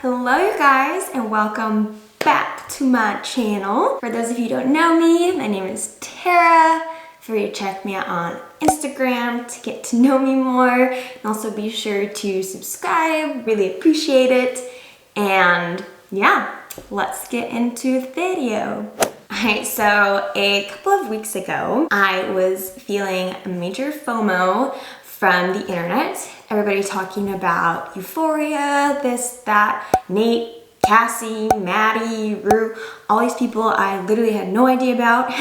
Hello you guys and welcome back to my channel. For those of you who don't know me, my name is Tara. Feel free to check me out on Instagram to get to know me more, and also be sure to subscribe, really appreciate it. And yeah, let's get into the video. Alright, so a couple of weeks ago, I was feeling a major FOMO from the internet. Everybody talking about Euphoria, this, that, Nate, Cassie, Maddie, Rue, all these people I literally had no idea about.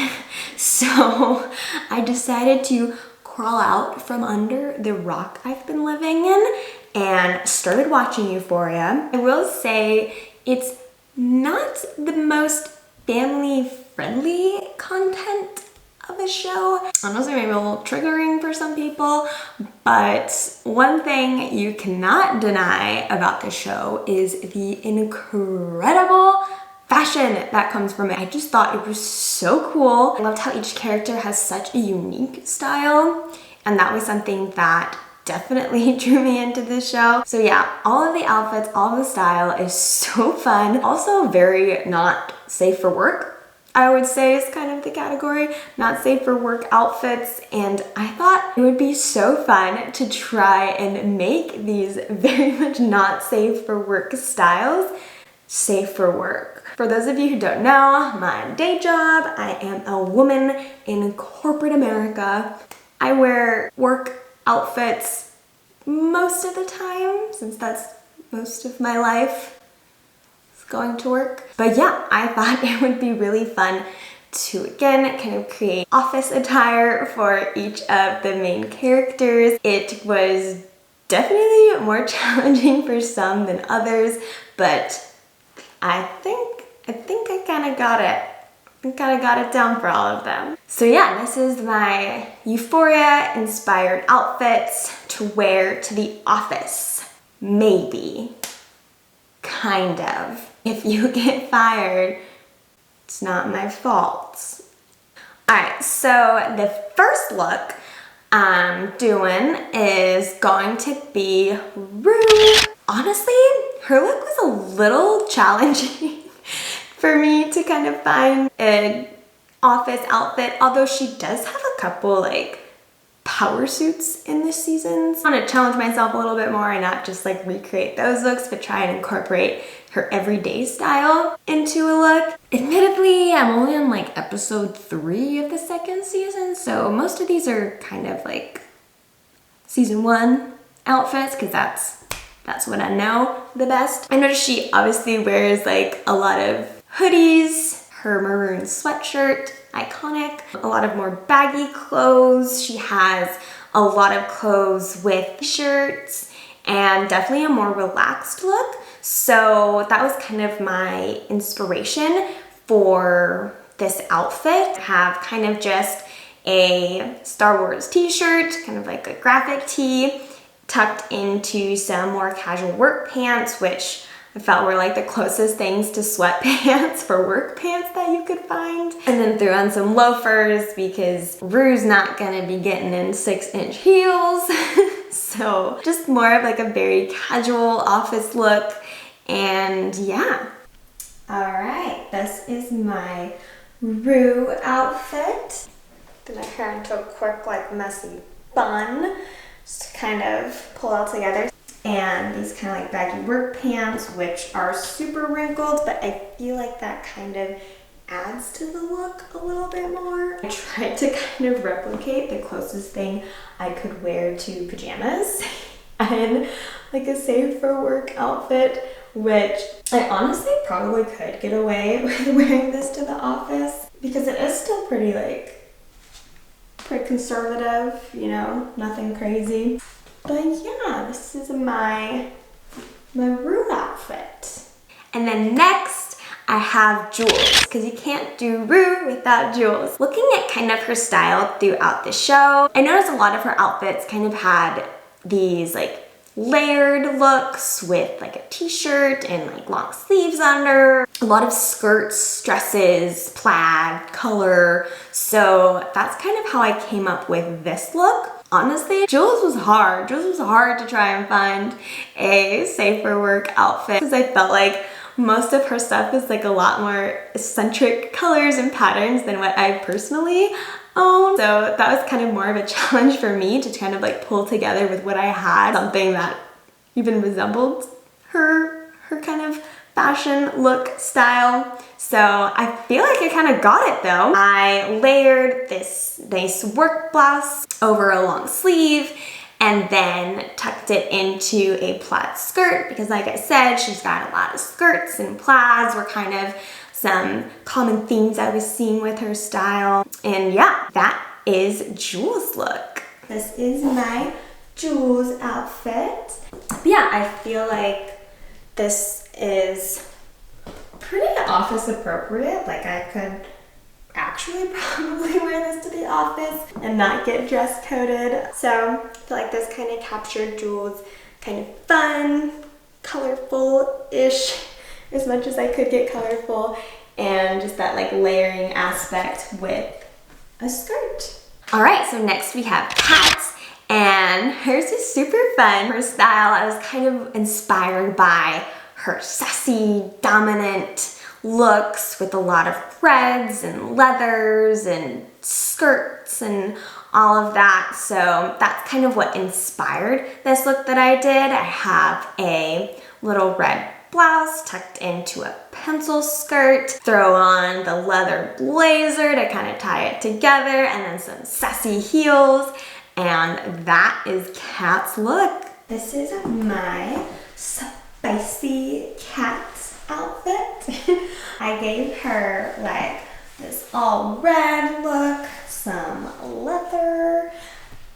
So I decided to crawl out from under the rock I've been living in and started watching Euphoria. I will say it's not the most family-friendly content of a show. Honestly, maybe a little triggering for some people, but one thing you cannot deny about the show is the incredible fashion that comes from it. I just thought it was so cool. I loved how each character has such a unique style, and that was something that definitely drew me into this show. So yeah, all of the outfits, all of the style is so fun. Also very not safe for work, I would say, is kind of the category. Not safe for work outfits, and I thought it would be so fun to try and make these very much not safe for work styles safe for work. For those of you who don't know, my day job, I am a woman in corporate America. I wear work outfits most of the time, since that's most of my life, going to work. But yeah, I thought it would be really fun to again kind of create office attire for each of the main characters. It was definitely more challenging for some than others, but I think I kind of got it. I kind of got it down for all of them. So yeah, this is my Euphoria inspired outfits to wear to the office. Maybe. Kind of. If you get fired, it's not my fault. Alright, so the first look I'm doing is going to be Rue. Honestly, her look was a little challenging for me to kind of find an office outfit, although she does have a couple like power suits in this season. I want to challenge myself a little bit more and not just like recreate those looks, but try and incorporate her everyday style into a look. Admittedly, I'm only on like episode 3 of the second season, so most of these are kind of like season 1 outfits, because that's what I know the best. I noticed she obviously wears like a lot of hoodies, her maroon sweatshirt, iconic, a lot of more baggy clothes. She has a lot of clothes with t-shirts and definitely a more relaxed look. So that was kind of my inspiration for this outfit. I have kind of just a Star Wars t-shirt, kind of like a graphic tee, tucked into some more casual work pants, which I felt were like the closest things to sweatpants for work pants that you could find. And then threw on some loafers because Rue's not gonna be getting in 6-inch heels. So just more of like a very casual office look. And yeah. All right, this is my Rue outfit. Did my hair into a quick like messy bun, just to kind of pull it all together. And these kind of like baggy work pants, which are super wrinkled, but I feel like that kind of adds to the look a little bit more. I tried to kind of replicate the closest thing I could wear to pajamas and like a safe for work outfit, which I honestly probably could get away with wearing this to the office because it is still pretty conservative, you know, nothing crazy. But yeah, this is my Rue outfit. And then next, I have Jules, because you can't do Rue without Jules. Looking at kind of her style throughout the show, I noticed a lot of her outfits kind of had these like layered looks with like a t-shirt and like long sleeves under, a lot of skirts, dresses, plaid, color. So that's kind of how I came up with this look. Honestly, Jules was hard. Jules was hard to try and find a safe for work outfit because I felt like most of her stuff is like a lot more eccentric colors and patterns than what I personally own. So that was kind of more of a challenge for me to kind of like pull together with what I had, something that even resembled her kind of fashion look style. So I feel like I kind of got it though. I layered this nice work blouse over a long sleeve and then tucked it into a plaid skirt because like I said, she's got a lot of skirts and plaids were kind of some common themes I was seeing with her style. And yeah, that is Jules' look. This is my Jules outfit. But yeah, I feel like this is pretty office appropriate. Like I could actually probably wear this to the office and not get dress coded. So I feel like this kind of captured Jules' kind of fun, colorful-ish, as much as I could get colorful, and just that like layering aspect with a skirt. All right, so next we have Kat's, and hers is super fun. Her style, I was kind of inspired by her sassy, dominant looks with a lot of threads and leathers and skirts and all of that. So that's kind of what inspired this look that I did. I have a little red blouse tucked into a pencil skirt, throw on the leather blazer to kind of tie it together, and then some sassy heels, and that is Kat's look. This is my spicy cat outfit. I gave her like this all red look, some leather,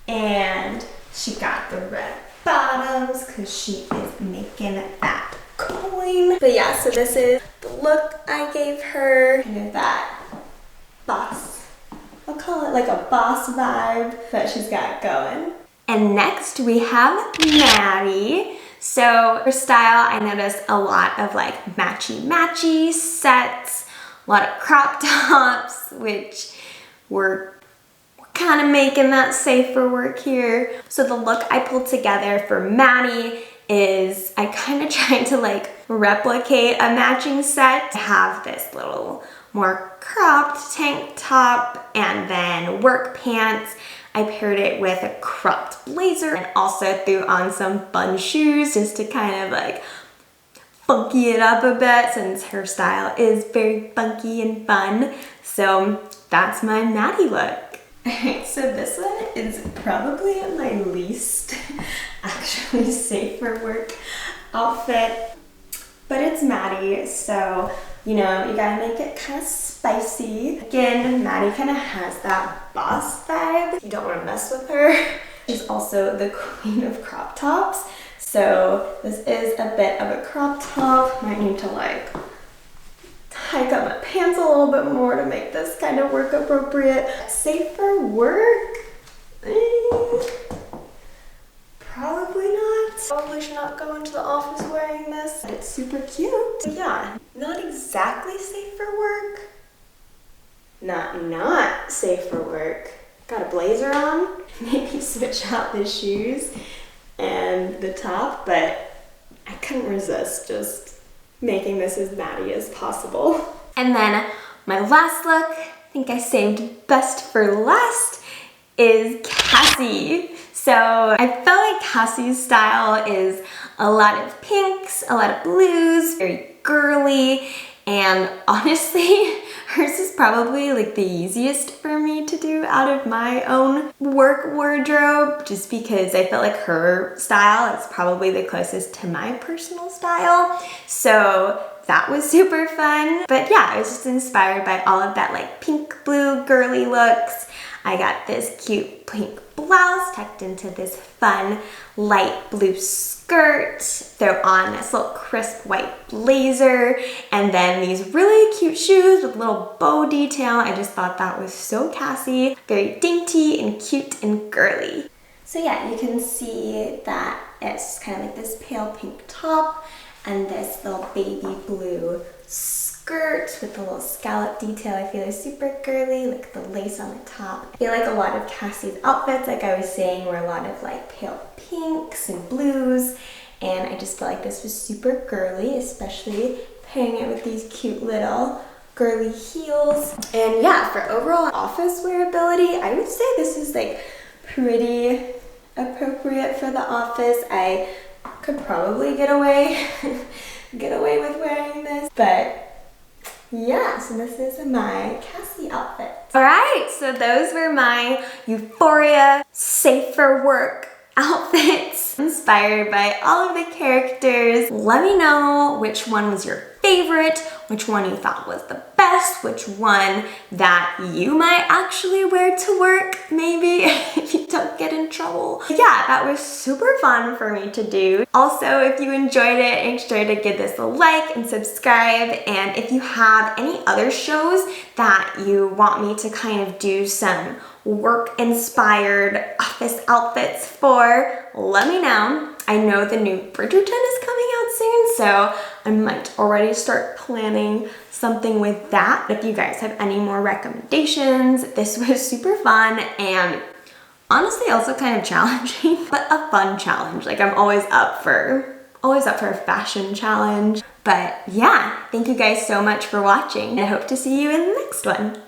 and she got the red bottoms because she is making that coin. But yeah, so this is the look I gave her, kind of that boss, I'll call it like a boss vibe that she's got going. And next we have Maddie. So her style, I noticed a lot of like matchy sets, a lot of crop tops, which were kind of making that safe for work here. So the look I pulled together for Maddie is I kind of tried to like replicate a matching set. I have this little more cropped tank top and then work pants. I paired it with a cropped blazer and also threw on some fun shoes just to kind of like funky it up a bit since her style is very funky and fun. So that's my Maddie look. Alright, so this one is probably my least actually safe for work outfit, but it's Maddie, so you know, you gotta make it kind of spicy. Again, Maddie kind of has that boss vibe. You don't want to mess with her. She's also the queen of crop tops, so this is a bit of a crop top. Might need to like hike up my pants a little bit more to make this kind of work appropriate. Safe for work? Probably not. Probably should not go into the office wearing this. It's super cute. But yeah, not exactly safe for work. Not safe for work. Got a blazer on. Maybe switch out the shoes and the top, but I couldn't resist just making this as Maddie as possible. And then my last look, I think I saved best for last, is Cassie. So I felt like Cassie's style is a lot of pinks, a lot of blues, very girly, and honestly, hers is probably like the easiest for me to do out of my own work wardrobe, just because I felt like her style is probably the closest to my personal style. So that was super fun. But yeah, I was just inspired by all of that like pink, blue, girly looks. I got this cute pink blouse tucked into this fun light blue skirt, throw on this little crisp white blazer, and then these really cute shoes with little bow detail. I just thought that was so Cassie, very dainty and cute and girly. So yeah, you can see that it's kind of like this pale pink top and this little baby blue skirt. skirt with the little scallop detail I feel is super girly, like the lace on the top. I feel like a lot of Cassie's outfits, like I was saying, were a lot of like pale pinks and blues, and I just felt like this was super girly, especially pairing it with these cute little girly heels. And yeah, for overall office wearability, I would say this is like pretty appropriate for the office. I could probably get away with wearing this, but yeah, so this is my Cassie outfit. All right, so those were my Euphoria safe for work outfits inspired by all of the characters. Let me know which one was your favorite, which one you thought was the best, which one that you might actually wear to work, maybe, if you don't get in trouble. Yeah, that was super fun for me to do. Also, if you enjoyed it, make sure to give this a like and subscribe. And if you have any other shows that you want me to kind of do some work-inspired office outfits for, let me know. I know the new Bridgerton is coming out soon, so I might already start planning something with that. If you guys have any more recommendations, this was super fun and honestly also kind of challenging, but a fun challenge. Like I'm always up for a fashion challenge. But yeah, thank you guys so much for watching. I hope to see you in the next one.